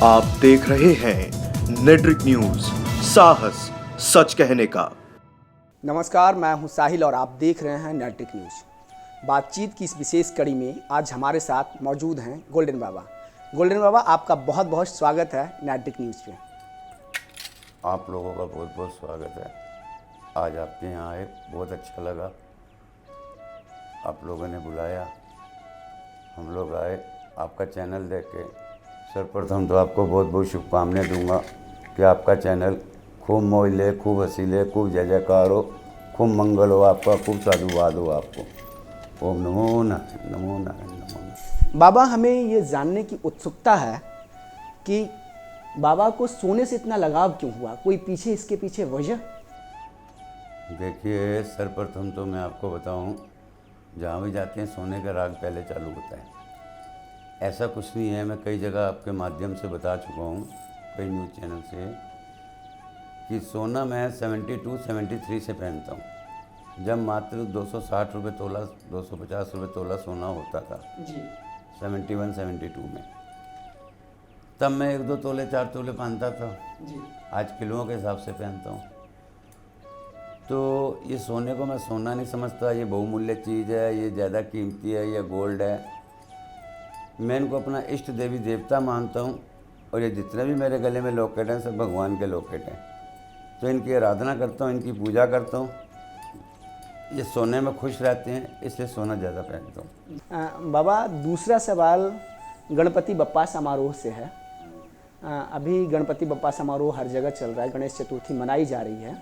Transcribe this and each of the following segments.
आप देख रहे हैं नेट्रिक न्यूज, साहस सच कहने का। नमस्कार, मैं हूं साहिल और आप देख रहे हैं नेट्रिक न्यूज। बातचीत की इस विशेष कड़ी में आज हमारे साथ मौजूद हैं गोल्डन बाबा। गोल्डन बाबा, आपका बहुत बहुत स्वागत है नेट्रिक न्यूज पे। आप लोगों का बहुत बहुत स्वागत है। आज आपके यहाँ आए, बहुत अच्छा लगा। आप लोगों ने बुलाया, हम लोग आए आपका चैनल देख के। सर्वप्रथम तो आपको बहुत बहुत शुभकामनाएं दूंगा कि आपका चैनल खूब मौज ले, खूब हंसी ले, खूब जय जयकार हो, खूब मंगल हो आपका, खूब साधुवाद हो आपको। ओम नमो नारायण, नमो नारायण, नमो नारायण। बाबा, हमें ये जानने की उत्सुकता है कि बाबा को सोने से इतना लगाव क्यों हुआ? कोई पीछे इसके पीछे वजह? देखिए, सर्वप्रथम तो मैं आपको बताऊं, जहाँ भी जाते हैं सोने का राग पहले चालू होता है। ऐसा कुछ नहीं है, मैं कई जगह आपके माध्यम से बता चुका हूँ, कई न्यूज़ चैनल से, कि सोना मैं 72-73 से पहनता हूँ। जब मात्र 260 रुपये तोला, 250 रुपये तोला सोना होता था जी। 71-72 में, तब मैं 1-2 तोले 4 तोले पहनता था। जी। आज किलों के हिसाब से पहनता हूँ। तो ये सोने को मैं सोना नहीं समझता, ये बहुमूल्य चीज़ है, ये ज़्यादा कीमती है, ये गोल्ड है। मैं इनको अपना इष्ट देवी देवता मानता हूँ, और ये जितने भी मेरे गले में लॉकेट हैं सब भगवान के लॉकेट हैं। तो इनकी आराधना करता हूँ, इनकी पूजा करता हूँ। ये सोने में खुश रहते हैं, इसलिए सोना ज़्यादा पहनता हूँ। बाबा, दूसरा सवाल गणपति बप्पा समारोह से है। अभी गणपति बप्पा समारोह हर जगह चल रहा है, गणेश चतुर्थी मनाई जा रही है।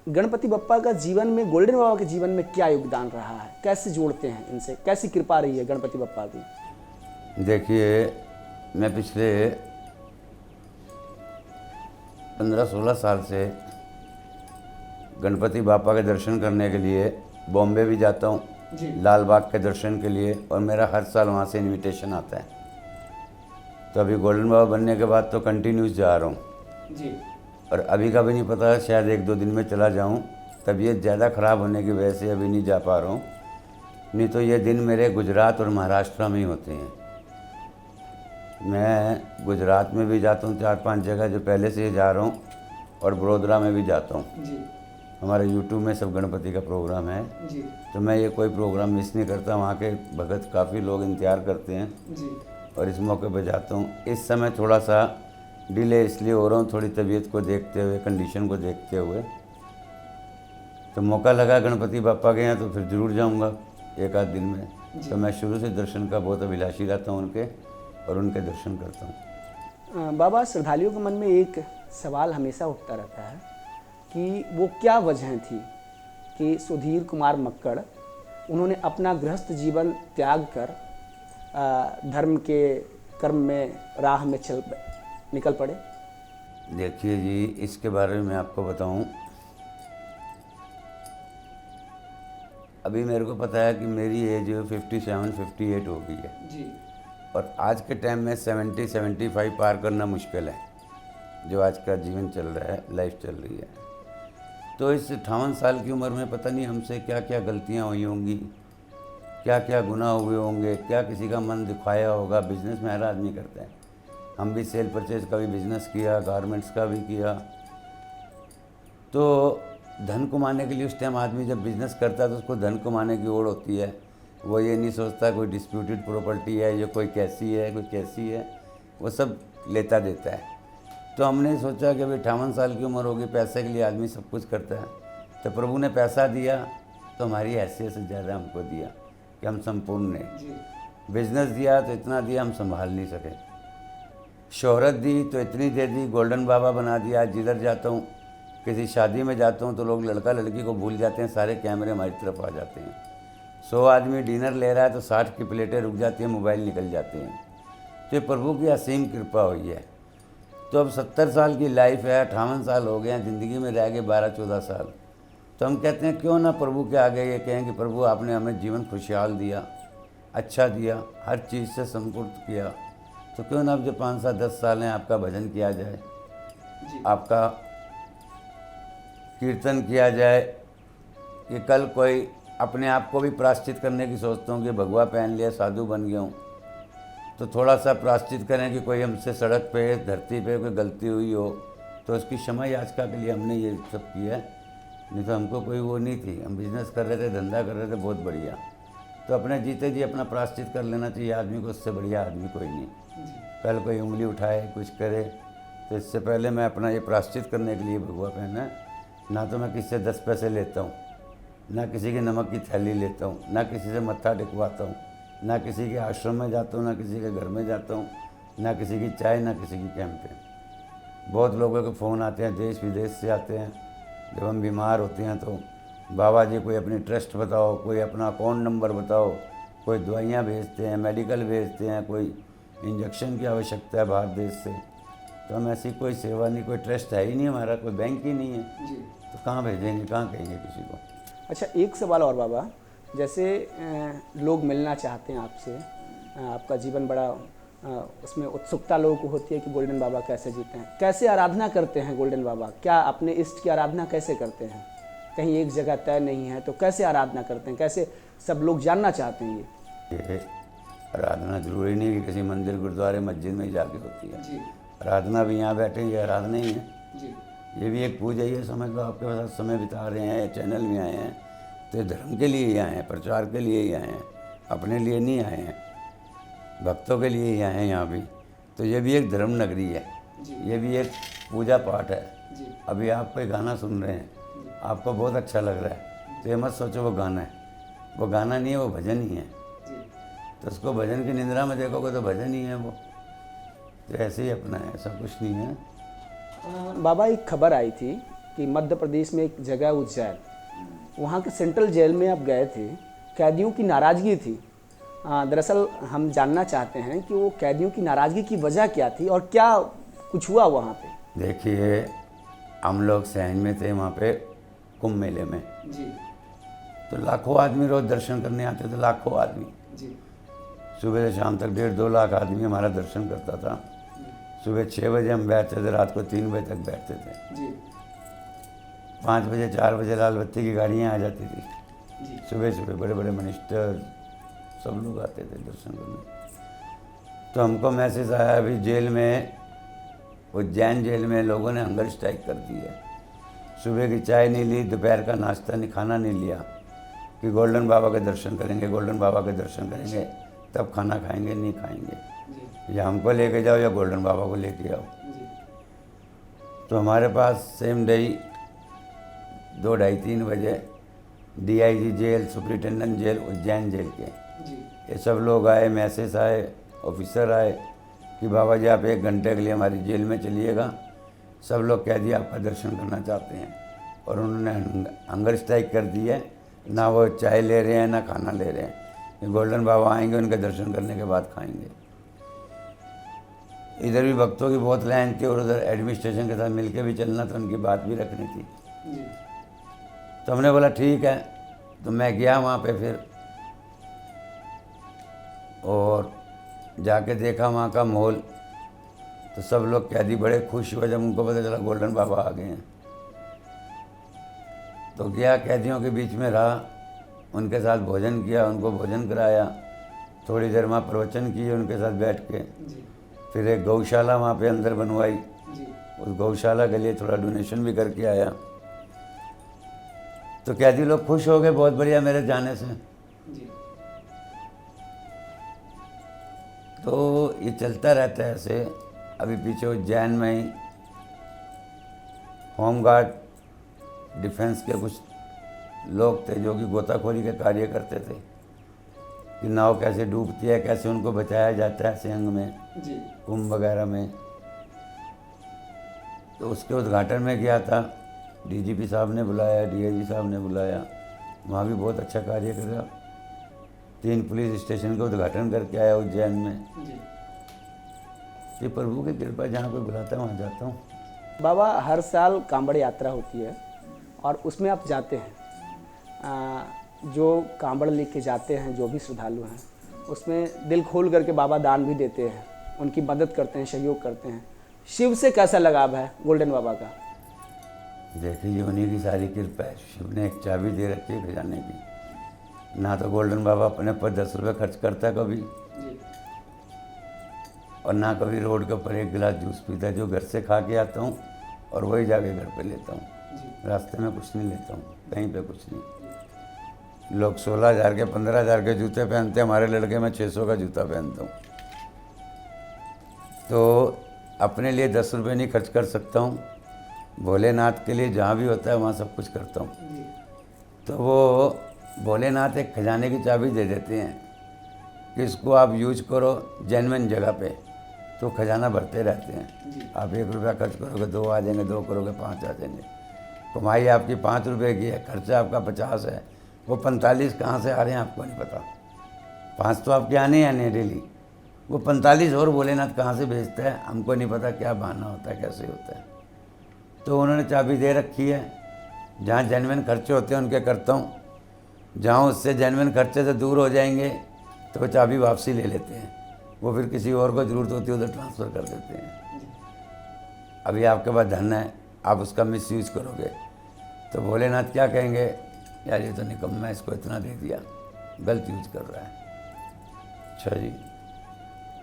गणपति बप्पा का जीवन में, गोल्डन बाबा के जीवन में क्या योगदान रहा है? कैसे जोड़ते हैं इनसे? कैसी कृपा रही है गणपति बप्पा की? देखिए, मैं पिछले 15-16 साल से गणपति बापा के दर्शन करने के लिए बॉम्बे भी जाता हूँ, लाल बाग के दर्शन के लिए, और मेरा हर साल वहाँ से इनविटेशन आता है। तो अभी गोल्डन बाबा बनने के बाद तो कंटिन्यूस जा रहा हूँ जी। और अभी का भी नहीं पता, शायद 1-2 दिन में चला जाऊँ। तबीयत ज़्यादा ख़राब होने की वजह से अभी नहीं जा पा रहा हूँ, नहीं तो ये दिन मेरे गुजरात और महाराष्ट्र में ही होते हैं। मैं गुजरात में भी जाता हूँ 4-5 जगह, जो पहले से ही जा रहा हूँ, और बड़ोदरा में भी जाता हूँ। जी। हमारे यूट्यूब में सब गणपति का प्रोग्राम है, जी। तो मैं ये कोई प्रोग्राम मिस नहीं करता। वहाँ के भगत काफ़ी लोग इंतजार करते हैं, जी। और इस मौके पर जाता हूँ। इस समय थोड़ा सा डिले इसलिए हो रहा हूँ, थोड़ी तबीयत को देखते हुए, कंडीशन को देखते हुए। तो मौका लगा गणपति बापा के यहाँ तो फिर ज़रूर जाऊँगा 1-8 दिन में। तो मैं शुरू से दर्शन का बहुत अभिलाषी रहता हूँ उनके, और उनके दर्शन करता हूँ। बाबा, श्रद्धालुओं के मन में एक सवाल हमेशा उठता रहता है कि वो क्या वजह थी कि सुधीर कुमार मक्कड़ उन्होंने अपना गृहस्थ जीवन त्याग कर धर्म के कर्म में, राह में निकल पड़े? देखिए जी, इसके बारे में मैं आपको बताऊं, अभी मेरे को पता है कि मेरी एज 57-58 हो गई है जी। और आज के टाइम में 70-75 पार करना मुश्किल है। जो आज का जीवन चल रहा है, लाइफ चल रही है, तो इस 58 साल की उम्र में पता नहीं हमसे क्या क्या गलतियां हुई होंगी, क्या क्या गुनाह हुए होंगे, क्या किसी का मन दिखाया होगा। बिजनेस में हर आदमी करता है, हम भी सेल परचेज का भी बिज़नेस किया, गारमेंट्स का भी किया। तो धन कमाने के लिए उस टाइम आदमी जब बिज़नेस करता है तो उसको धन कमाने की ओर होती है। वो ये नहीं सोचता कोई डिस्प्यूटेड प्रॉपर्टी है, ये कोई कैसी है, कोई कैसी है, वो सब लेता देता है। तो हमने सोचा कि अभी 58 साल की उम्र होगी, पैसे के लिए आदमी सब कुछ करता है। तो प्रभु ने पैसा दिया तो हमारी हैसियत से ज़्यादा हमको दिया कि हम संपूर्ण हैं। बिज़नेस दिया तो इतना दिया हम संभाल नहीं सके। शोहरत दी तो इतनी दे दी, गोल्डन बाबा बना दिया। जिधर जाता हूँ, किसी शादी में जाता हूँ तो लोग लड़का लड़की को भूल जाते हैं, सारे कैमरे हमारी तरफ आ जाते हैं। 100 आदमी डिनर ले रहा है तो 60 की प्लेटें रुक जाती हैं, मोबाइल निकल जाते हैं। तो ये प्रभु की असीम कृपा हुई है। तो अब 70 साल की लाइफ है, 58 साल हो गए हैं, ज़िंदगी में रह गए 12-14 साल। तो हम कहते हैं क्यों ना प्रभु के आगे ये कहें कि प्रभु आपने हमें जीवन खुशहाल दिया, अच्छा दिया, हर चीज़ से संपूर्ण किया। तो क्यों ना अब जो 5-7-10 साल हैं आपका भजन किया जाए, आपका कीर्तन किया जाए। कि कल कोई अपने आप को भी प्रायश्चित करने की सोचता हूँ कि भगवा पहन लिया, साधु बन गया हूँ, तो थोड़ा सा प्रायश्चित करें कि कोई हमसे सड़क पे धरती पे कोई गलती हुई हो तो उसकी क्षमा याचिका के लिए हमने ये सब किया है। नहीं तो हमको कोई वो नहीं थी, हम बिज़नेस कर रहे थे, धंधा कर रहे थे बहुत बढ़िया। तो अपने जीते जी अपना प्रायश्चित कर लेना चाहिए आदमी को, उससे बढ़िया आदमी कोई नहीं। कल कोई उंगली उठाए कुछ करे तो इससे पहले मैं अपना ये प्रायश्चित करने के लिए भगवा पहना। ना तो मैं किसी से 10 पैसे लेता हूँ, ना किसी की नमक की थैली लेता हूँ, ना किसी से मत्था टिकवाता हूँ, ना किसी के आश्रम में जाता हूँ, ना किसी के घर में जाता हूँ, ना किसी की चाय, ना किसी की कैंपेन। बहुत लोगों के फ़ोन आते हैं, देश विदेश से आते हैं। जब हम बीमार होते हैं तो बाबा जी कोई अपनी ट्रस्ट बताओ, कोई अपना अकाउंट नंबर बताओ, कोई दवाइयाँ भेजते हैं, मेडिकल भेजते हैं, कोई इंजेक्शन की आवश्यकता है बाहर देश से। तो हम ऐसी कोई सेवा नहीं, कोई ट्रस्ट है ही नहीं हमारा, कोई बैंक ही नहीं है जी। तो कहाँ भेजेंगे, कहाँ कहेंगे किसी को। अच्छा, एक सवाल और बाबा, जैसे लोग मिलना चाहते हैं आपसे, आपका जीवन बड़ा उसमें उत्सुकता लोगों को होती है कि गोल्डन बाबा कैसे जीते हैं, कैसे आराधना करते हैं गोल्डन बाबा, क्या अपने इष्ट की आराधना कैसे करते हैं? कहीं एक जगह तय नहीं है तो कैसे आराधना करते हैं, कैसे सब लोग जानना चाहते हैं ये आराधना जरूरी नहीं कि किसी मंदिर गुरुद्वारे मस्जिद में ही जाके होती है जी। आराधना भी यहाँ बैठे ये आराधना ही है जी। ये भी एक पूजा ही है। समझ लो आपके पास समय बिता रहे हैं, चैनल में आए हैं तो ये धर्म के लिए ही आए हैं, प्रचार के लिए ही आए हैं, अपने लिए नहीं आए हैं, भक्तों के लिए ही आए हैं यहाँ भी। तो ये भी एक धर्म नगरी है, ये भी एक पूजा पाठ है। अभी आप कोई गाना सुन रहे हैं, आपको बहुत अच्छा लग रहा है तो ये मत सोचो वो गाना है, वो गाना नहीं है, वो भजन ही है। तो उसको भजन की निंद्रा में देखोगे तो भजन ही है वो। तो ऐसे ही अपना है, ऐसा कुछ नहीं है। बाबा, एक खबर आई थी कि मध्य प्रदेश में एक जगह उज्जैन, वहाँ के सेंट्रल जेल में आप गए थे, कैदियों की नाराज़गी थी। दरअसल हम जानना चाहते हैं कि वो कैदियों की नाराज़गी की वजह क्या थी और क्या कुछ हुआ वहाँ पे? देखिए, हम लोग सहज में थे वहाँ पे कुंभ मेले में जी। तो लाखों आदमी रोज़ दर्शन करने आते थे, लाखों आदमी। जी। सुबह से शाम तक 1.5-2 लाख आदमी हमारा दर्शन करता था। सुबह 6 बजे हम बैठते थे, रात को 3 बजे तक बैठते थे। जी। 5 बजे 4 बजे लाल बत्ती की गाड़ियाँ आ जाती थी। जी। सुबह सुबह बड़े बड़े मिनिस्टर सब लोग आते थे दर्शन करने। तो हमको मैसेज आया अभी जेल में, उज्जैन जेल में लोगों ने हंगर स्ट्राइक कर दी है। सुबह की चाय नहीं ली, दोपहर का नाश्ता नहीं, खाना नहीं लिया कि गोल्डन बाबा के दर्शन करेंगे, गोल्डन बाबा के दर्शन करेंगे तब खाना खाएंगे, नहीं खाएंगे। या हमको लेके जाओ या गोल्डन बाबा को लेके आओ। तो हमारे पास सेम डे 2, 2:30, 3 बजे DIG jail, superintendent jail, Ujjain jail के ये सब लोग आए, मैसेज आए, ऑफिसर आए कि बाबा जी आप 1 घंटे के लिए हमारी जेल में चलिएगा, सब लोग कैदी आपका दर्शन करना चाहते हैं। और उन्होंने हंगर स्ट्राइक कर दी है, ना वो चाय ले रहे हैं ना खाना ले रहे हैं। ये गोल्डन बाबा आएंगे, उनके दर्शन करने के बाद खाएंगे। इधर भी भक्तों की बहुत लाइन थी और उधर एडमिनिस्ट्रेशन के साथ मिलके भी चलना था, उनकी बात भी रखनी थी। तो हमने बोला ठीक है। तो मैं गया वहाँ पे फिर और जाके देखा वहाँ का माहौल। तो सब लोग कैदी बड़े खुश हुए जब उनको पता चला गोल्डन बाबा आ गए हैं। तो गया कैदियों के बीच में रहा, उनके साथ भोजन किया, उनको भोजन कराया, थोड़ी देर वहाँ प्रवचन किए उनके साथ बैठ के। फिर एक गौशाला वहाँ पे अंदर बनवाई, उस गौशाला के लिए थोड़ा डोनेशन भी करके आया। तो कैदी लोग खुश हो गए बहुत बढ़िया मेरे जाने से। तो ये चलता रहता है ऐसे। अभी पीछे उज्जैन में ही होमगार्ड डिफेंस के कुछ लोग थे जो कि गोताखोरी के कार्य करते थे कि नाव कैसे डूबती है, कैसे उनको बचाया जाता है सिंह में, कुंभ वगैरह में। तो उसके उद्घाटन में गया था, DGP साहब ने बुलाया, DIG साहब ने बुलाया, वहाँ भी बहुत अच्छा कार्य करा। 3 पुलिस स्टेशन का उद्घाटन करके आया उज्जैन में। ये प्रभु की कृपा, जहाँ कोई बुलाता है वहाँ जाता हूँ। बाबा, हर साल कांवड़ यात्रा होती है और उसमें आप जाते हैं। जो कांवड़ लेके जाते हैं, जो भी श्रद्धालु हैं, उसमें दिल खोल करके बाबा दान भी देते हैं, उनकी मदद करते हैं, सहयोग करते हैं। शिव से कैसा लगाव है गोल्डन बाबा का? देखिए, ये उन्हीं की सारी कृपा है। शिव ने एक चाबी दे रखी है खजाने की। ना तो गोल्डन बाबा अपने पर 10 रुपये खर्च करता कभी, और ना कभी रोड के ऊपर एक गिलास जूस पीता। जो घर से खा के आता हूँ और वही जाके घर पे लेता हूँ। रास्ते में कुछ नहीं लेता हूँ, कहीं पे कुछ नहीं। लोग 16,000 के 15,000 के जूते पहनते हैं, हमारे लड़के मैं 600 का जूता पहनता हूँ। तो अपने लिए 10 रुपये नहीं खर्च कर सकता हूँ, भोलेनाथ के लिए जहाँ भी होता है वहाँ सब कुछ करता हूँ। तो वो भोलेनाथ एक खजाने की चाबी दे देते हैं कि इसको आप यूज करो जेन्युइन जगह पे, तो खजाना भरते रहते हैं। आप 1 रुपया खर्च करोगे 2 आ जाएंगे, 2 करोगे 5 आ जाएंगे। कमाई आपकी 5 रुपये की है, खर्चा आपका 50 है, वो 45 कहाँ से आ रहे हैं आपको नहीं पता। 5 तो आपके आने ही आने हैं डेली, वो 45 और भोलेनाथ कहाँ से भेजता है हमको नहीं पता, क्या बहाना होता है, कैसे होता है। तो उन्होंने चाबी दे रखी है, जहाँ जेन्युइन खर्चे होते हैं उनके करता हूँ, जहाँ उससे जेन्युइन खर्चे से दूर हो जाएंगे तो वो चाबी वापसी ले लेते हैं। वो फिर किसी और को ज़रूरत होती है उधर ट्रांसफ़र कर देते हैं। अभी आपके पास धन है, आप उसका मिसयूज़ करोगे तो भोलेनाथ क्या कहेंगे, यार ये तो निकम्मा है, इसको इतना दे दिया, गलत यूज कर रहा है। अच्छा जी,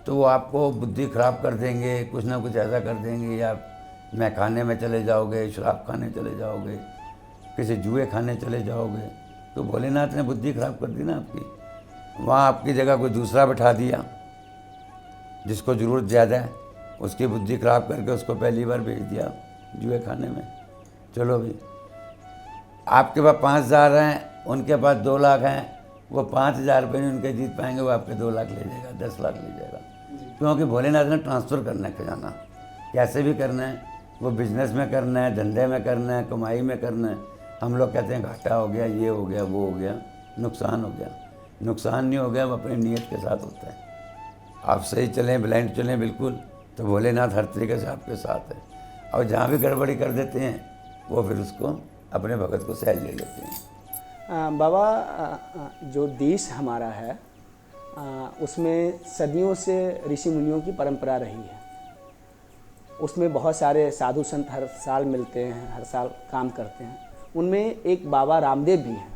तो वो आपको बुद्धि ख़राब कर देंगे, कुछ ना कुछ ऐसा कर देंगे, या मैं खाने में चले जाओगे, शराब खाने चले जाओगे, किसी जुए खाने चले जाओगे। तो भोलेनाथ ने बुद्धि ख़राब कर दी ना आपकी। वहाँ आपकी जगह कोई दूसरा बैठा दिया जिसको ज़रूरत ज़्यादा है, उसकी बुद्धि ख़राब करके उसको पहली बार भेज दिया जुए खाने में। चलो भाई, आपके पास 5,000 हैं, उनके पास 2 लाख हैं, वो 5,000 रुपये नहीं उनके जीत पाएंगे, वो आपके 2 लाख ले जाएगा, 10 लाख ले जाएगा। क्योंकि भोलेनाथ ने ट्रांसफ़र करना है खजाना, कैसे भी करना है, वो बिज़नेस में करना है, धंधे में करना है, कमाई में करना है। हम लोग कहते हैं घाटा हो गया, ये हो गया, वो हो गया, नुकसान हो गया। नुकसान नहीं हो गया, वो अपनी नीयत के साथ होता है। आप सही चलें, ब्लाइंड चलें बिल्कुल, तो भोलेनाथ हर तरीके से आपके साथ है। और जहाँ भी गड़बड़ी कर देते हैं वो फिर उसको अपने भगत को सहज ले लेते हैं। बाबा, जो देश हमारा है उसमें सदियों से ऋषि मुनियों की परंपरा रही है। उसमें बहुत सारे साधु संत हर साल मिलते हैं, हर साल काम करते हैं। उनमें एक बाबा रामदेव भी हैं,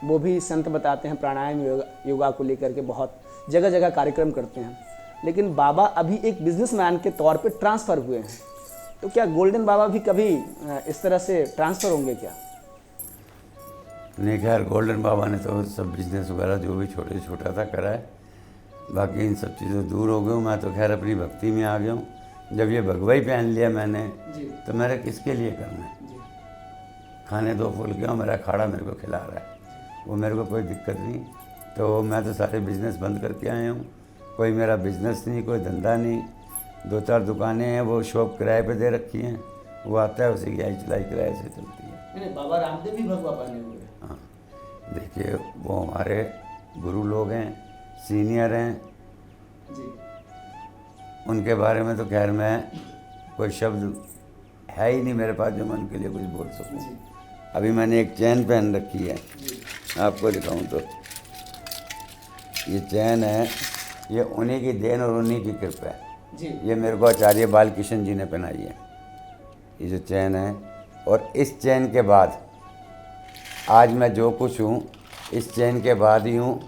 वो भी संत बताते हैं, प्राणायाम योगा को लेकर के बहुत जगह जगह कार्यक्रम करते हैं। लेकिन बाबा अभी एक बिजनेसमैन के तौर पे ट्रांसफ़र हुए हैं, तो क्या गोल्डन बाबा भी कभी इस तरह से ट्रांसफ़र होंगे क्या? नहीं, खैर गोल्डन बाबा ने तो सब बिजनेस वगैरह जो भी छोटे छोटा था करा है, बाकी इन सब चीज़ों दूर हो गया हूँ। मैं तो खैर अपनी भक्ति में आ गया हूँ। जब ये भगवाई पहन लिया मैंने तो मेरा किसके लिए करना है। खाने 2 फूल के, मेरा अखाड़ा मेरे को खिला रहा है, वो मेरे को कोई दिक्कत नहीं। तो मैं तो सारे बिज़नेस बंद करके आया हूँ। कोई मेरा बिज़नेस नहीं, कोई धंधा नहीं। 2-4 दुकानें हैं, वो शॉप किराए पे दे रखी हैं, वो आता है उसी की आई चलाई किराए से चलती है। नहीं, बाबा रामदेव भी भगवा बने हुए हैं। हाँ, देखिए वो हमारे गुरु लोग हैं, सीनियर हैं जी। उनके बारे में तो खैर मैं कोई शब्द है ही नहीं मेरे पास जो मैं उनके लिए कुछ बोल सकूं। अभी मैंने एक चैन पहन रखी है, आपको दिखाऊं तो ये चैन है, ये उन्हीं की देन और उन्हीं की कृपा है जी। ये मेरे को आचार्य बालकृष्ण जी ने पहनाई है, ये जो चैन है। और इस चैन के बाद आज मैं जो कुछ हूँ, इस चैन के बाद ही हूँ।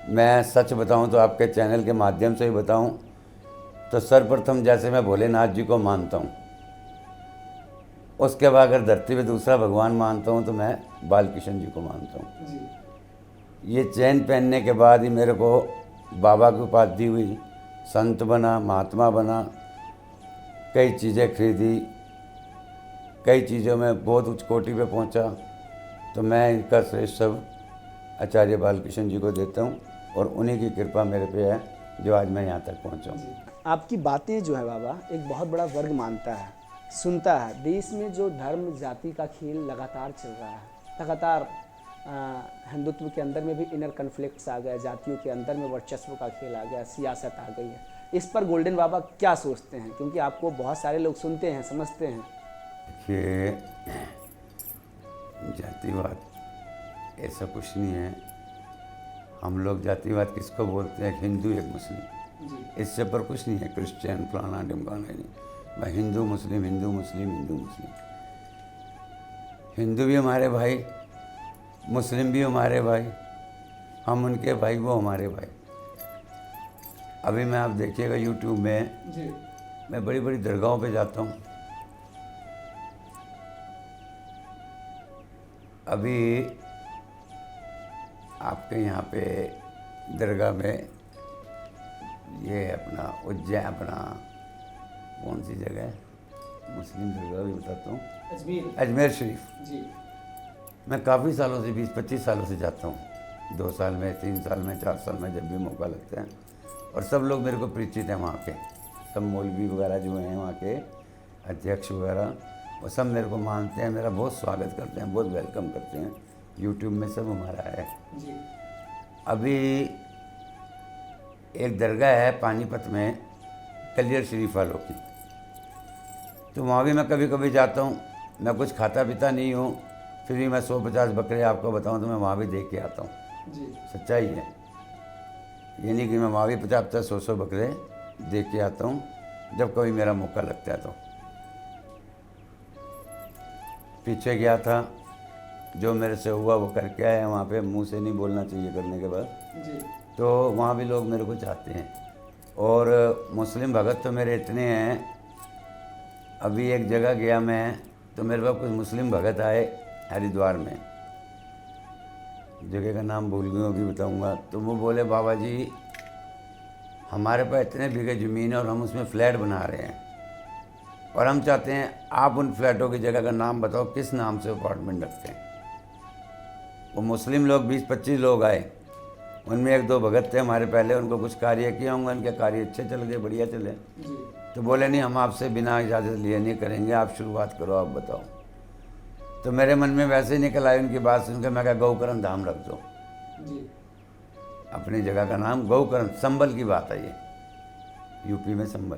मैं सच बताऊँ तो आपके चैनल के माध्यम से ही बताऊँ तो सर्वप्रथम जैसे मैं भोलेनाथ जी को मानता हूँ, उसके बाद अगर धरती पे दूसरा भगवान मानता हूँ तो मैं बालकृष्ण जी को मानता हूँ। ये चैन पहनने के बाद ही मेरे को बाबा की उपाधि हुई, संत बना, महात्मा बना, कई चीज़ें खरीदी, कई चीज़ों में बहुत उच्च कोटि पे पहुँचा। तो मैं इनका श्रेष्ठ सब आचार्य बालकृष्ण जी को देता हूँ और उन्हीं की कृपा मेरे पे है जो आज मैं यहाँ तक पहुँचा हूँ। आपकी बातें जो है बाबा एक बहुत बड़ा वर्ग मानता है, सुनता है। देश में जो धर्म जाति का खेल लगातार चल रहा है, लगातार हिंदुत्व के अंदर में भी इनर कन्फ्लिक्ट्स आ गए, जातियों के अंदर में वर्चस्व का खेल आ गया, सियासत आ गई है। इस पर गोल्डन बाबा क्या सोचते हैं, क्योंकि आपको बहुत सारे लोग सुनते हैं, समझते हैं? कि जातिवाद ऐसा कुछ नहीं है। हम लोग जातिवाद किसको बोलते हैं? एक हिंदू एक मुस्लिम, इससे पर कुछ नहीं है। क्रिश्चियन फलाना ढिमकाना नहीं। मैं हिंदू मुस्लिम, हिंदू मुस्लिम, हिंदू मुस्लिम। हिंदू भी हमारे भाई, मुस्लिम भी हमारे भाई, हम उनके भाई, वो हमारे भाई। अभी मैं आप देखिएगा यूट्यूब में जी मैं बड़ी बड़ी दरगाहों पे जाता हूँ। अभी आपके यहाँ पे दरगाह में ये अपना उज्जैन, अपना कौन सी जगह है, मुस्लिम दरगाह भी बताता हूँ, अजमेर। अजमेर शरीफ। जी मैं काफ़ी सालों से 20-25 सालों से जाता हूँ, 2 साल में, 3 साल में, 4 साल में, जब भी मौका लगता है। और सब लोग मेरे को परिचित हैं वहाँ के, सब मौलवी वगैरह जो हैं वहाँ के अध्यक्ष वगैरह, वो सब मेरे को मानते हैं, मेरा बहुत स्वागत करते हैं, बहुत वेलकम करते हैं। यूट्यूब में सब हमारा है। जी अभी एक दरगाह है पानीपत में, कलियर शरीफ वालों की, तो वहाँ भी मैं कभी कभी जाता हूँ। मैं कुछ खाता पीता नहीं हूँ, फिर भी मैं 150 बकरे आपको बताऊँ तो मैं वहाँ भी देख के आता हूँ। जी सच्चाई है, ये नहीं कि मैं वहाँ भी 50-100 बकरे देख के आता हूँ जब कभी मेरा मौका लगता है। तो पीछे गया था, जो मेरे से हुआ वो करके आया, वहाँ पे मुंह से नहीं बोलना चाहिए करने के बाद, जी तो वहाँ भी लोग मेरे को चाहते हैं। और मुस्लिम भगत तो मेरे इतने हैं, अभी एक जगह गया मैं तो मेरे पास कुछ मुस्लिम भगत आए हरिद्वार में, जगह का नाम भूल गई भी बताऊंगा। तो वो बोले बाबा जी हमारे पास इतने बीघे ज़मीन है और हम उसमें फ्लैट बना रहे हैं, और हम चाहते हैं आप उन फ्लैटों की जगह का नाम बताओ, किस नाम से अपार्टमेंट रखते हैं। वो मुस्लिम लोग 20-25 लोग आए, उनमें 1-2 भगत थे हमारे पहले, उनको कुछ कार्य किया होंगे, उनके कार्य अच्छे चल गए, बढ़िया चले। जी तो बोले नहीं हम आपसे बिना इजाज़त लिए नहीं करेंगे, आप शुरुआत करो, आप बताओ। तो मेरे मन में वैसे ही निकल आई उनकी बात सुनकर, मैं कहा गौकरण धाम रख दो, जी अपनी जगह का नाम गौकरण, संबल की बात है ये, यूपी में संबल,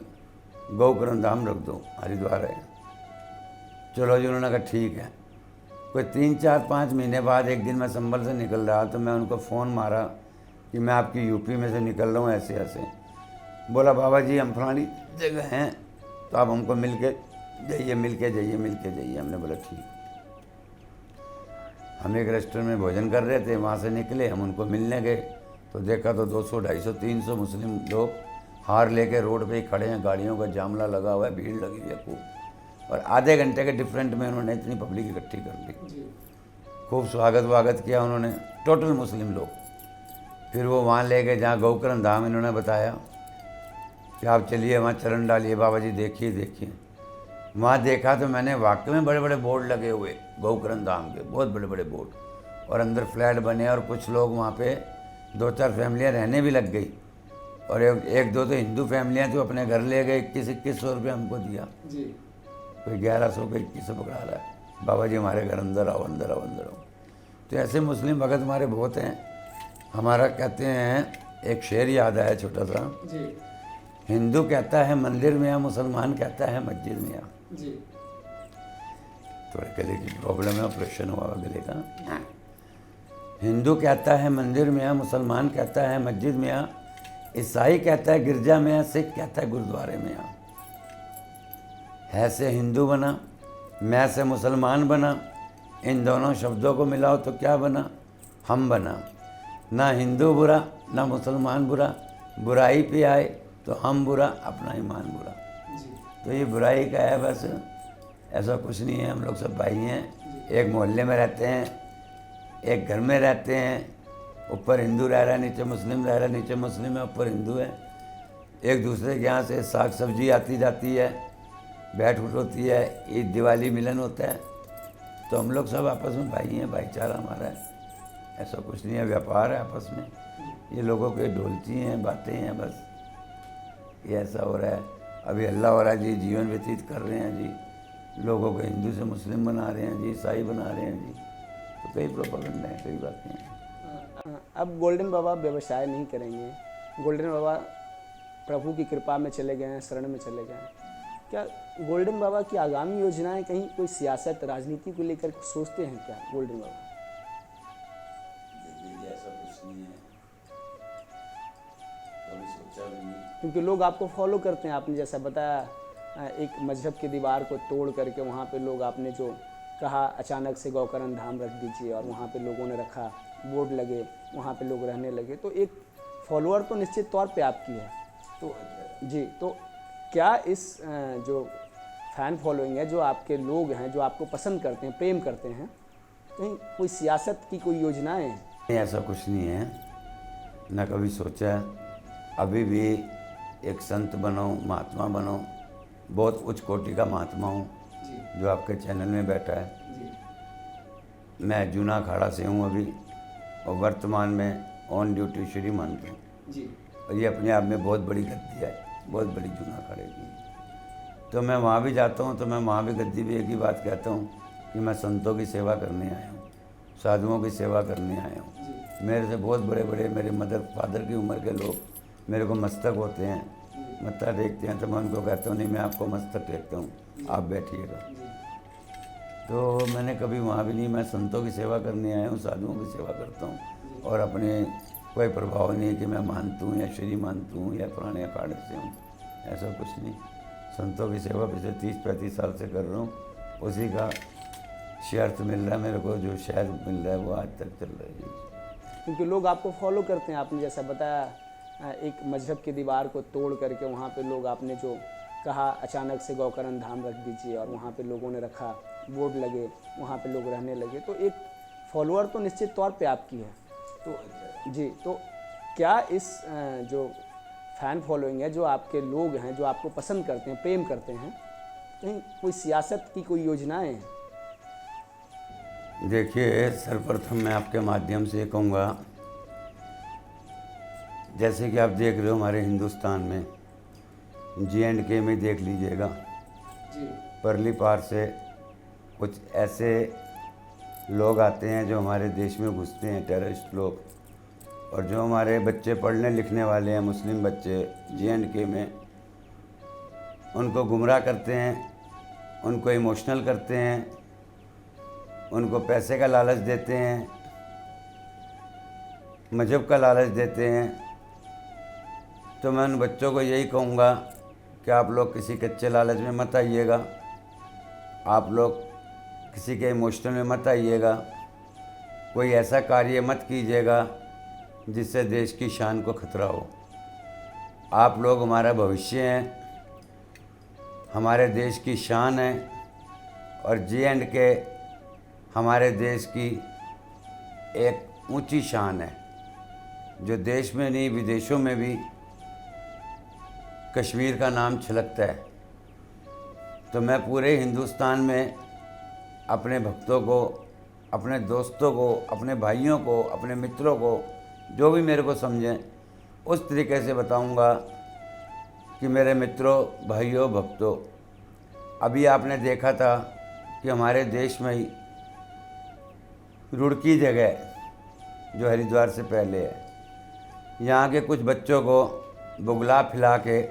गौकरण धाम रख दो, हरिद्वार है। चलो जी, उन्होंने कहा ठीक है। कोई 3-4-5 महीने बाद एक दिन मैं संबल से निकल रहा तो मैं उनको फ़ोन मारा कि मैं आपकी यूपी में से निकल रहा हूँ ऐसे ऐसे। बोला बाबा जी हम फलानी जगह हैं, तो आप हमको मिल के जाइए, मिल के जाइए, मिल के जाइए। हमने बोला ठीक। हम एक रेस्टोरेंट में भोजन कर रहे थे, वहाँ से निकले, हम उनको मिलने गए तो देखा तो 200-250-300 मुस्लिम लोग हार लेके रोड पे ही खड़े हैं, गाड़ियों का जामला लगा हुआ है, भीड़ लगी हुई है खूब। और आधे घंटे के डिफरेंट में उन्होंने इतनी पब्लिक इकट्ठी कर ली, जी खूब स्वागत किया उन्होंने, टोटल मुस्लिम लोग। फिर वो वहाँ ले गए जहाँ गौकरण धाम इन्होंने बताया कि आप चलिए वहाँ चरण डालिए, बाबा जी देखिए देखिए। वहाँ देखा तो मैंने वाकई में बड़े बड़े बोर्ड लगे हुए गौकरण धाम के, बहुत बड़े बड़े बोर्ड, और अंदर फ्लैट बने, और कुछ लोग वहाँ पे 2-4 फैमिलियाँ रहने भी लग गई, और एक दो तो हिंदू फैमिलियाँ तो अपने घर ले गए, 2100 रुपये हमको दिया, जी कोई 1100 कोई 2100 पकड़ा रहा है, बाबा जी हमारे घर अंदर आओ, अंदर आओ, अंदर आओ। तो ऐसे मुस्लिम भगत हमारे बहुत हैं। हमारा कहते हैं एक शेर याद आया छोटा सा, जी हिंदू कहता है मंदिर में आ, मुसलमान कहता है मस्जिद में आ। जी थोड़े गले की प्रॉब्लम है, ऑपरेशन हुआ गले का। हिंदू कहता है मंदिर में आ, मुसलमान कहता है मस्जिद में आ, ईसाई कहता है गिरजा में आ, सिख कहता है गुरुद्वारे में आ। है से हिंदू बना, मैं से मुसलमान बना, इन दोनों शब्दों को मिलाओ तो क्या बना, हम बना। ना हिंदू बुरा ना मुसलमान बुरा, बुराई पे आए तो हम बुरा, अपना ईमान बुरा। जी तो ये बुराई का है बस, ऐसा कुछ नहीं है। हम लोग सब भाई हैं, एक मोहल्ले में रहते हैं, एक घर में रहते हैं, ऊपर हिंदू रह रहा है, नीचे मुस्लिम रह रहा है, नीचे मुस्लिम है, ऊपर हिंदू है। एक दूसरे के यहाँ से साग सब्जी आती जाती है, बैठ उठ होती है, ईद दिवाली मिलन होता है। तो हम लोग सब आपस में भाई हैं, भाईचारा हमारा है, ऐसा कुछ नहीं है। व्यापार है आपस में, ये लोगों के ढोलची हैं, बातें हैं, बस ये ऐसा हो रहा है। अभी अल्लाह हो रहा है जी, जीवन व्यतीत कर रहे हैं जी, लोगों को हिंदू से मुस्लिम बना रहे हैं जी, ईसाई बना रहे हैं जी। तो कई प्रोपेगेंडा हैं, कई बातें हैं। अब गोल्डन बाबा व्यवसाय नहीं करेंगे, गोल्डन बाबा प्रभु की कृपा में चले गए हैं, शरण में चले गए हैं। क्या गोल्डन बाबा की आगामी योजनाएं कहीं कोई सियासत राजनीति को लेकर कुछ सोचते हैं क्या गोल्डन बाबा? ऐसा कुछ नहीं है, कभी सोचा भी नहीं। क्योंकि लोग आपको फॉलो करते हैं, आपने जैसा बताया एक मजहब की दीवार को तोड़ करके वहाँ पे लोग, आपने जो कहा अचानक से गौकरण धाम रख दीजिए, और वहाँ पे लोगों ने रखा, बोर्ड लगे, वहाँ पे लोग रहने लगे, तो एक फॉलोअर तो निश्चित तौर पे आपकी है। तो जी, तो क्या इस जो फैन फॉलोइंग है, जो आपके लोग हैं, जो आपको पसंद करते हैं, प्रेम करते हैं, कहीं कोई सियासत की कोई योजनाएं हैं? नहीं, ऐसा कुछ नहीं है, ना कभी सोचा। अभी भी एक संत बनो, महात्मा बनो, बहुत उच्च कोटि का महात्मा हूँ जो आपके चैनल में बैठा है। मैं जूना अखाड़ा से हूँ अभी, और वर्तमान में ऑन ड्यूटी श्री मंत हूँ जी और ये अपने आप में बहुत बड़ी गद्दी है, बहुत बड़ी जूना अखाड़े की। तो मैं वहाँ भी जाता हूँ तो मैं वहाँ भी गद्दी भी एक ही बात कहता हूँ कि मैं संतों की सेवा करने आया हूँ, साधुओं की सेवा करने आया हूँ। मेरे से बहुत बड़े बड़े मेरे मदर फादर की उम्र के लोग मेरे को मस्तक होते हैं, मत्था टेकते हैं, तो मैं उनको कहता हूँ नहीं, मैं आपको मस्तक टेकता हूँ, आप बैठिएगा। तो मैंने कभी वहाँ भी नहीं, मैं संतों की सेवा करने आया हूँ, साधुओं की सेवा करता हूँ, और अपने कोई प्रभाव नहीं कि मैं मानता हूँ या श्री मानता हूँ या पुराने अखाड़े से हूँ, ऐसा कुछ नहीं। संतों की सेवा पिछले 30-35 साल से कर रहा हूँ, उसी का शर्त मिल रहा है मेरे को, जो शायद मिल रहा है वो आज तक चल रहा है। क्योंकि लोग आपको फॉलो करते हैं। आपने जैसा बताया, एक मजहब की दीवार को तोड़ करके वहाँ पे लोग, आपने जो कहा अचानक से गौकरण धाम रख दीजिए, और वहाँ पे लोगों ने रखा, बोर्ड लगे, वहाँ पे लोग रहने लगे, तो एक फॉलोअर तो निश्चित तौर पे आपकी है। तो जी, तो क्या इस जो फैन फॉलोइंग है, जो आपके लोग हैं, जो आपको पसंद करते हैं, प्रेम करते हैं, कहीं कोई सियासत की कोई योजनाएं हैं? देखिए, सर्वप्रथम मैं आपके माध्यम से ये कहूँगा, जैसे कि आप देख रहे हो हमारे हिंदुस्तान में J&K में देख लीजिएगा, परली पार से कुछ ऐसे लोग आते हैं जो हमारे देश में घुसते हैं, टेररिस्ट लोग, और जो हमारे बच्चे पढ़ने लिखने वाले हैं, मुस्लिम बच्चे J&K में, उनको गुमराह करते हैं, उनको इमोशनल करते हैं, उनको पैसे का लालच देते हैं, मजहब का लालच देते हैं। तो मैं उन बच्चों को यही कहूँगा कि आप लोग किसी कच्चे लालच में मत आइएगा, आप लोग किसी के इमोशनल में मत आइएगा, कोई ऐसा कार्य मत कीजिएगा जिससे देश की शान को खतरा हो। आप लोग हमारा भविष्य हैं, हमारे देश की शान है, और J&K हमारे देश की एक ऊंची शान है, जो देश में नहीं विदेशों में भी कश्मीर का नाम छलकता है। तो मैं पूरे हिंदुस्तान में अपने भक्तों को, अपने दोस्तों को, अपने भाइयों को, अपने मित्रों को, जो भी मेरे को समझें, उस तरीके से बताऊंगा कि मेरे मित्रों, भाइयों, भक्तों, अभी आपने देखा था कि हमारे देश में ही रुड़की जगह जो हरिद्वार से पहले है, यहाँ के कुछ बच्चों को बुगला फिला के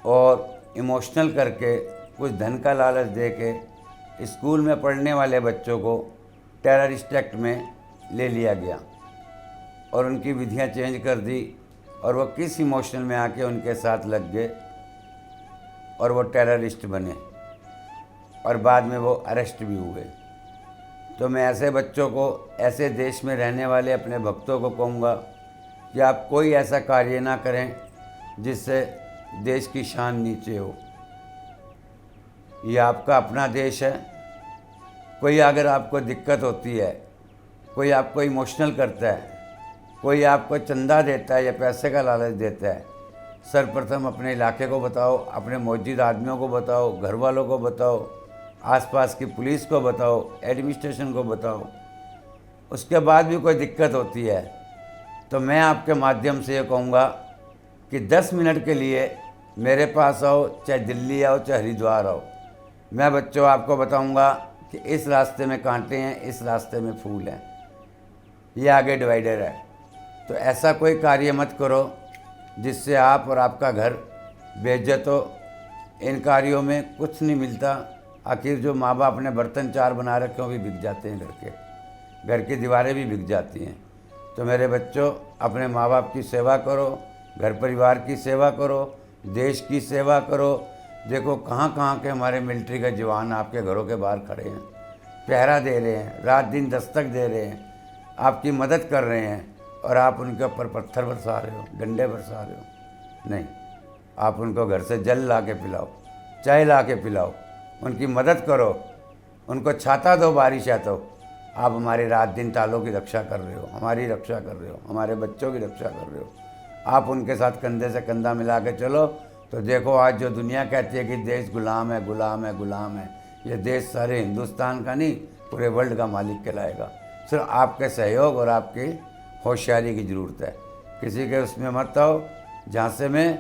और इमोशनल करके, कुछ धन का लालच दे के स्कूल में पढ़ने वाले बच्चों को टेररिस्ट एक्ट में ले लिया गया और उनकी विधियाँ चेंज कर दी, और वो किस इमोशनल में आके उनके साथ लग गए और वो टेररिस्ट बने, और बाद में वो अरेस्ट भी हुए। तो मैं ऐसे बच्चों को, ऐसे देश में रहने वाले अपने भक्तों को कहूँगा कि आप कोई ऐसा कार्य ना करें जिससे देश की शान नीचे हो। ये आपका अपना देश है। कोई अगर आपको दिक्कत होती है, कोई आपको इमोशनल करता है, कोई आपको चंदा देता है या पैसे का लालच देता है, सर्वप्रथम अपने इलाके को बताओ, अपने मौजूद आदमियों को बताओ, घर वालों को बताओ, आसपास की पुलिस को बताओ, एडमिनिस्ट्रेशन को बताओ। उसके बाद भी कोई दिक्कत होती है तो मैं आपके माध्यम से ये कहूँगा कि 10 मिनट के लिए मेरे पास आओ, चाहे दिल्ली आओ, चाहे हरिद्वार आओ। मैं बच्चों आपको बताऊँगा कि इस रास्ते में कांटे हैं, इस रास्ते में फूल हैं, ये आगे डिवाइडर है। तो ऐसा कोई कार्य मत करो जिससे आप और आपका घर बेइज्जत हो। इन कार्यों में कुछ नहीं मिलता। आखिर जो माँ बाप ने बर्तन 4 बना रखे हो भी बिक जाते हैं, घर की दीवारें भी बिक जाती हैं। तो मेरे बच्चों, अपने माँ बाप की सेवा करो, घर परिवार की सेवा करो, देश की सेवा करो। देखो कहाँ कहाँ के हमारे मिलिट्री के जवान आपके घरों के बाहर खड़े हैं, पहरा दे रहे हैं, रात दिन दस्तक दे रहे हैं, आपकी मदद कर रहे हैं, और आप उनके ऊपर पत्थर बरसा रहे हो, डंडे बरसा रहे हो। नहीं, आप उनको घर से जल ला के पिलाओ, चाय ला के पिलाओ, उनकी मदद करो, उनको छाता दो, बारिश है तो। आप हमारी रात दिन तालों की रक्षा कर रहे हो, हमारी रक्षा कर रहे हो, हमारे बच्चों की रक्षा कर रहे हो। आप उनके साथ कंधे से कंधा मिला के चलो तो देखो, आज जो दुनिया कहती है कि देश गुलाम है, गुलाम है, गुलाम है, ये देश सारे हिंदुस्तान का नहीं, पूरे वर्ल्ड का मालिक कहलाएगा। सिर्फ आपके सहयोग और आपकी होशियारी की ज़रूरत है। किसी के उसमें मत आओ। जहाँ से में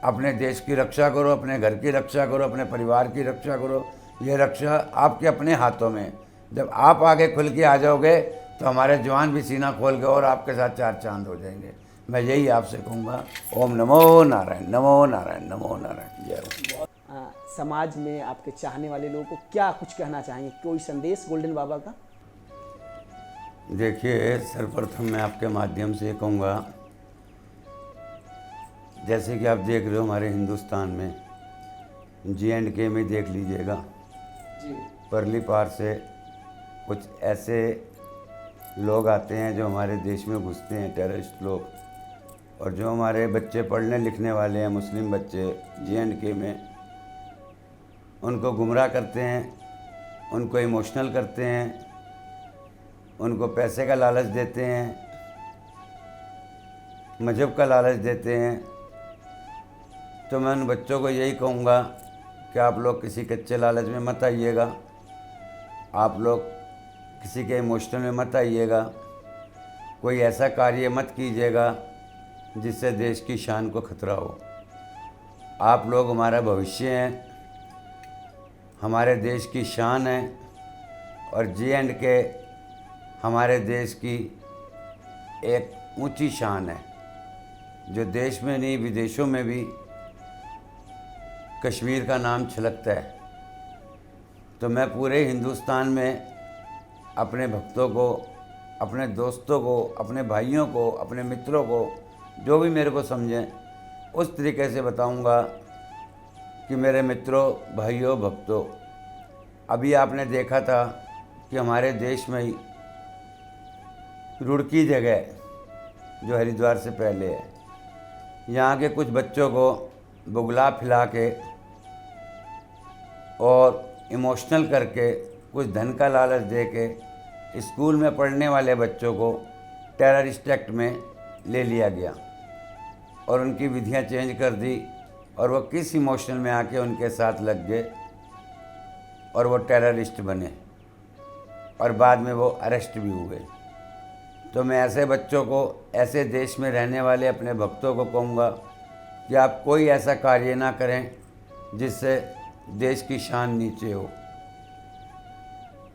अपने देश की रक्षा करो, अपने घर की रक्षा करो, अपने परिवार की रक्षा करो। ये रक्षा आपके अपने हाथों में। जब आप आगे खुल के आ जाओगे तो हमारे जवान भी सीना खोल के और आपके साथ चार चांद हो जाएंगे। मैं यही आपसे कहूँगा। ओम नमो नारायण, नमो नारायण, नमो नारायण। जय हो। समाज में आपके चाहने वाले लोगों को क्या कुछ कहना चाहेंगे, कोई संदेश गोल्डन बाबा का? देखिए, सर्वप्रथम मैं आपके माध्यम से ये कहूँगा, जैसे कि आप देख रहे हो हमारे हिंदुस्तान में J&K में देख लीजिएगा, परली पार से कुछ ऐसे लोग आते हैं जो हमारे देश में घुसते हैं, टेररिस्ट लोग, और जो हमारे बच्चे पढ़ने लिखने वाले हैं, मुस्लिम बच्चे J&K में, उनको गुमराह करते हैं, उनको इमोशनल करते हैं, उनको पैसे का लालच देते हैं, मजहब का लालच देते हैं। तो मैं उन बच्चों को यही कहूँगा कि आप लोग किसी कच्चे लालच में मत आइएगा, आप लोग किसी के इमोशनल में मत आइएगा, कोई ऐसा कार्य मत कीजिएगा जिससे देश की शान को खतरा हो। आप लोग हमारा भविष्य हैं, हमारे देश की शान है, और J&K हमारे देश की एक ऊंची शान है, जो देश में नहीं विदेशों में भी कश्मीर का नाम छलकता है। तो मैं पूरे हिंदुस्तान में अपने भक्तों को, अपने दोस्तों को, अपने भाइयों को, अपने मित्रों को, जो भी मेरे को समझें, उस तरीके से बताऊंगा कि मेरे मित्रों, भाइयों, भक्तों, अभी आपने देखा था कि हमारे देश में ही रुड़की जगह जो हरिद्वार से पहले है, यहाँ के कुछ बच्चों को बुगला फिला के और इमोशनल करके, कुछ धन का लालच दे के स्कूल में पढ़ने वाले बच्चों को टेररिस्ट एक्ट में ले लिया गया और उनकी विधियाँ चेंज कर दी, और वो किस इमोशनल में आके उनके साथ लग गए और वो टेररिस्ट बने, और बाद में वो अरेस्ट भी हुए। तो मैं ऐसे बच्चों को, ऐसे देश में रहने वाले अपने भक्तों को कहूँगा कि आप कोई ऐसा कार्य ना करें जिससे देश की शान नीचे हो।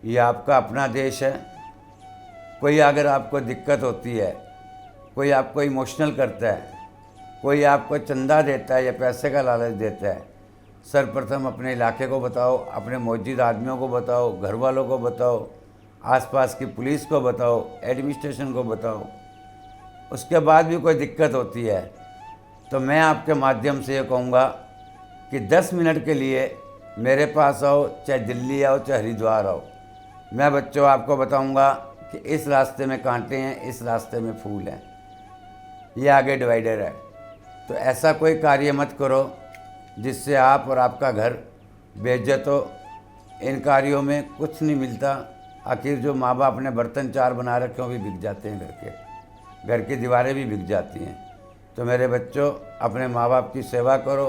ये आपका अपना देश है। कोई अगर आपको दिक्कत होती है, कोई आपको इमोशनल करता है, कोई आपको चंदा देता है या पैसे का लालच देता है, सर्वप्रथम अपने इलाके को बताओ, अपने मौजूद आदमियों को बताओ, घर वालों को बताओ, आसपास की पुलिस को बताओ, एडमिनिस्ट्रेशन को बताओ। उसके बाद भी कोई दिक्कत होती है तो मैं आपके माध्यम से ये कहूँगा कि 10 मिनट के लिए मेरे पास आओ, चाहे दिल्ली आओ, चाहे हरिद्वार आओ। मैं बच्चों आपको बताऊँगा कि इस रास्ते में कांटे हैं, इस रास्ते में फूल हैं, ये आगे डिवाइडर है। तो ऐसा कोई कार्य मत करो जिससे आप और आपका घर बेइज्जत हो। इन कार्यों में कुछ नहीं मिलता। आखिर जो माँ बाप ने बर्तन चार बना रखे हो भी बिक जाते हैं, घर की दीवारें भी बिक जाती हैं। तो मेरे बच्चों, अपने माँ बाप की सेवा करो,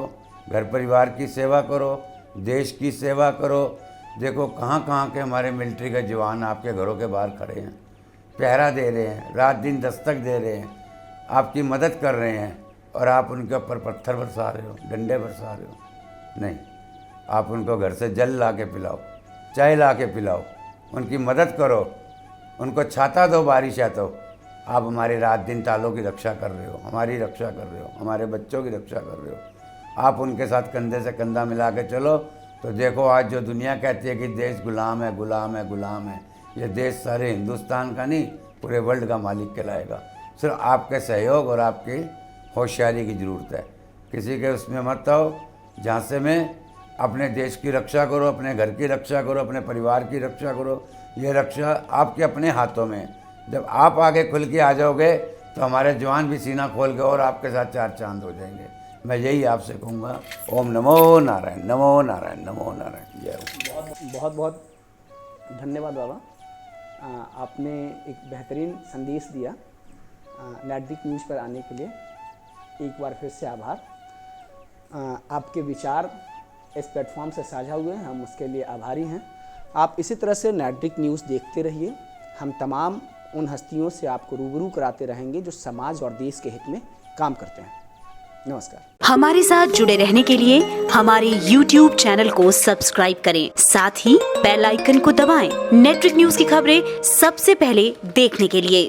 घर परिवार की सेवा करो, देश की सेवा करो। देखो कहाँ कहाँ के हमारे मिलिट्री के जवान आपके घरों के बाहर खड़े हैं, पहरा दे रहे हैं, रात दिन दस्तक दे रहे हैं, आपकी मदद कर रहे हैं, और आप उनके ऊपर पत्थर बरसा रहे हो, डंडे बरसा रहे हो। नहीं, आप उनको घर से जल ला के पिलाओ, चाय ला के पिलाओ, उनकी मदद करो, उनको छाता दो, बारिश है तो। आप हमारी रात दिन तालों की रक्षा कर रहे हो, हमारी रक्षा कर रहे हो, हमारे बच्चों की रक्षा कर रहे हो। आप उनके साथ कंधे से कंधा मिला के चलो तो देखो, आज जो दुनिया कहती है कि देश गुलाम है, गुलाम है, गुलाम है, ये देश सारे हिंदुस्तान का नहीं, पूरे वर्ल्ड का मालिक कहलाएगा। सिर्फ आपके सहयोग और आपकी होशियारी की ज़रूरत है। किसी के उसमें मत आओ। जहाँ से में अपने देश की रक्षा करो, अपने घर की रक्षा करो, अपने परिवार की रक्षा करो। ये रक्षा आपके अपने हाथों में है। जब आप आगे खुल के आ जाओगे तो हमारे जवान भी सीना खोल के और आपके साथ चार चांद हो जाएंगे। मैं यही आपसे कहूँगा। ओम नमो नारायण, नमो नारायण, नमो नारायण। जय हो। बहुत बहुत धन्यवाद बाबा। आपने एक बेहतरीन संदेश दिया। नैतिक न्यूज़ पर आने के लिए एक बार फिर से आभार। आपके विचार इस प्लेटफॉर्म से साझा हुए, हम उसके लिए आभारी हैं। आप इसी तरह से नैतिक न्यूज़ देखते रहिए। हम तमाम उन हस्तियों से आपको रूबरू कराते रहेंगे जो समाज और देश के हित में काम करते हैं। नमस्कार। हमारे साथ जुड़े रहने के लिए हमारे YouTube चैनल को सब्सक्राइब करें, साथ ही बेल आइकन को दबाएं। नेट्रिक न्यूज की खबरें सबसे पहले देखने के लिए।